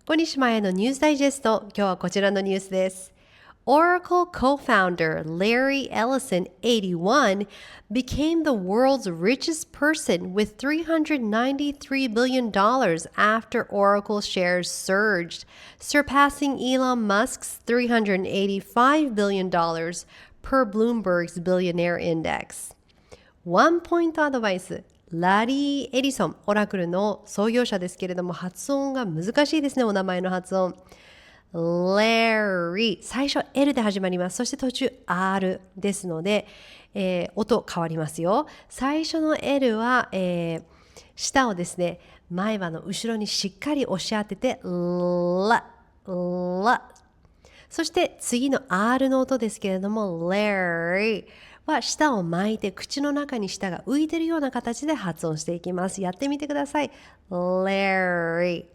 小西麻耶のニュースダイジェスト。今日はこちらのニュースです。Oracle co-founder Larry Ellison, 81, became the world's richest person with $393 billion after Oracle shares surged, surpassing Elon Musk's $385 billion per Bloomberg's billionaire index. ワンポイントアドバイス。ラリー・エリソン、オラクルの創業者ですけれども、発音が難しいですね、お名前の発音。Larry、最初 L で始まります。そして途中 R ですので、音変わりますよ。最初の L は、舌をですね、前歯の後ろにしっかり押し当てて、ラ、そして次の R の音ですけれども、Larryは舌を巻いて口の中に舌が浮いているような形で発音していきます。やってみてください。Larry。